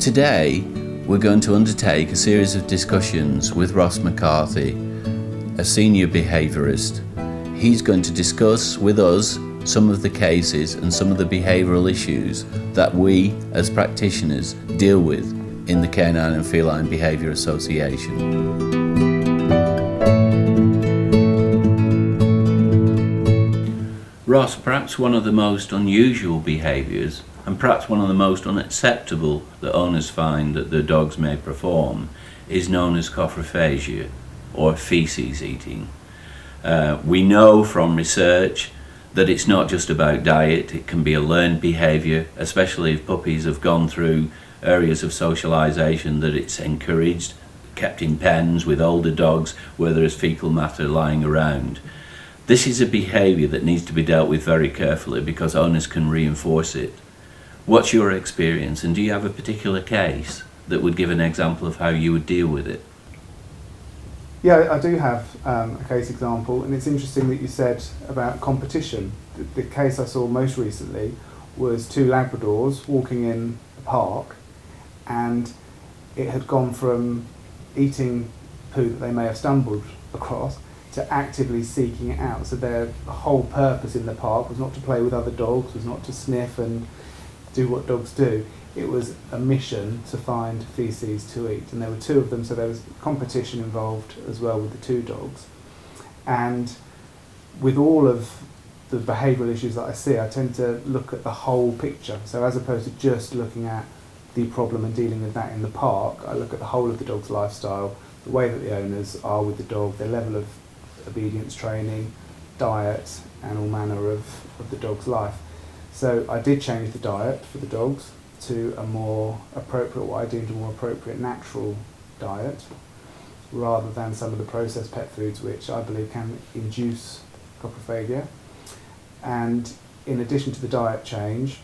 Today, we're going to undertake a series of discussions with Ross McCarthy, a senior behaviourist. He's going to discuss with us some of the cases and some of the behavioural issues that we, as practitioners, deal with in the Canine and Feline Behaviour Association. Ross, perhaps one of the most unusual behaviours, and perhaps one of the most unacceptable that owners find that their dogs may perform, is known as coprophagia, or feces eating. We know from research that it's not just about diet, it can be a learned behaviour, especially if puppies have gone through areas of socialisation that it's encouraged, kept in pens with older dogs where there is faecal matter lying around. This is a behaviour that needs to be dealt with very carefully because owners can reinforce it. What's your experience, and do you have a particular case that would give an example of how you would deal with it? Yeah, I do have a case example, and it's interesting that you said about competition. The case I saw most recently was two Labradors walking in a park, and it had gone from eating poo that they may have stumbled across to actively seeking it out. So their whole purpose in the park was not to play with other dogs, was not to sniff and do what dogs do. It was a mission to find feces to eat, and there were two of them, so there was competition involved as well with the two dogs. And with all of the behavioural issues that I see, I tend to look at the whole picture. So as opposed to just looking at the problem and dealing with that in the park, I look at the whole of the dog's lifestyle, the way that the owners are with the dog, their level of obedience training, diet, and all manner of the dog's life. So I did change the diet for the dogs to a more appropriate, what I deemed a more appropriate natural diet, rather than some of the processed pet foods which I believe can induce coprophagia. And in addition to the diet change,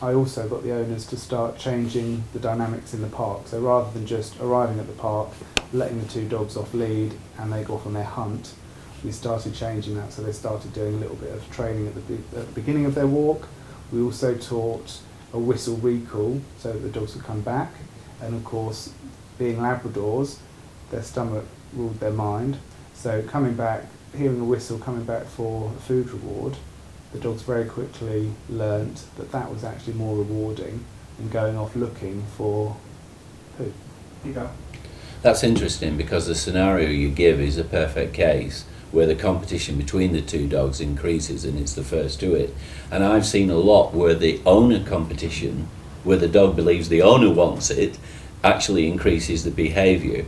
I also got the owners to start changing the dynamics in the park. So rather than just arriving at the park, letting the two dogs off lead and they go off on their hunt, we started changing that. So they started doing a little bit of training at the beginning of their walk. We also taught a whistle recall so that the dogs would come back, and of course, being Labradors, their stomach ruled their mind. So coming back, hearing a whistle, coming back for a food reward, the dogs very quickly learnt that that was actually more rewarding than going off looking for poo. Yeah. That's interesting because the scenario you give is a perfect case where the competition between the two dogs increases and it's the first to it. And I've seen a lot where the owner competition, where the dog believes the owner wants it, actually increases the behaviour.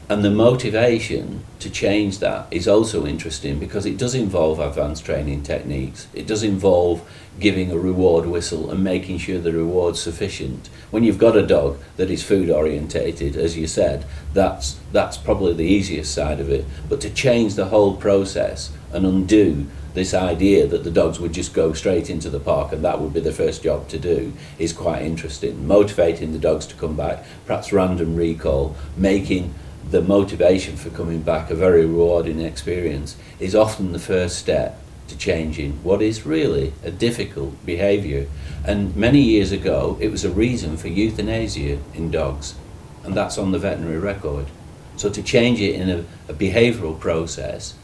And the motivation to change that is also interesting because it does involve advanced training techniques. It does involve giving a reward whistle and making sure the reward's sufficient. When you've got a dog that is food orientated, as you said, that's probably the easiest side of it. But to change the whole process and undo this idea that the dogs would just go straight into the park and that would be the first job to do is quite interesting. Motivating the dogs to come back, perhaps random recall, making the motivation for coming back a very rewarding experience is often the first step to changing what is really a difficult behaviour. And many years ago it was a reason for euthanasia in dogs, and that's on the veterinary record. So to change it in a behavioural process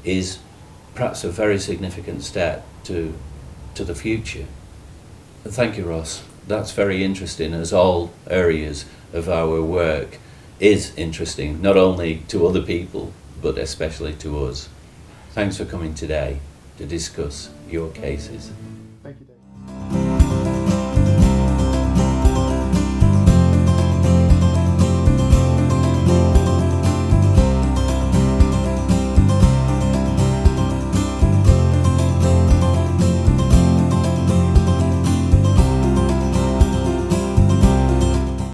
is perhaps a very significant step to the future. And thank you, Ross. That's very interesting, as all areas of our work is interesting, not only to other people, but especially to us. Thanks for coming today to discuss your cases.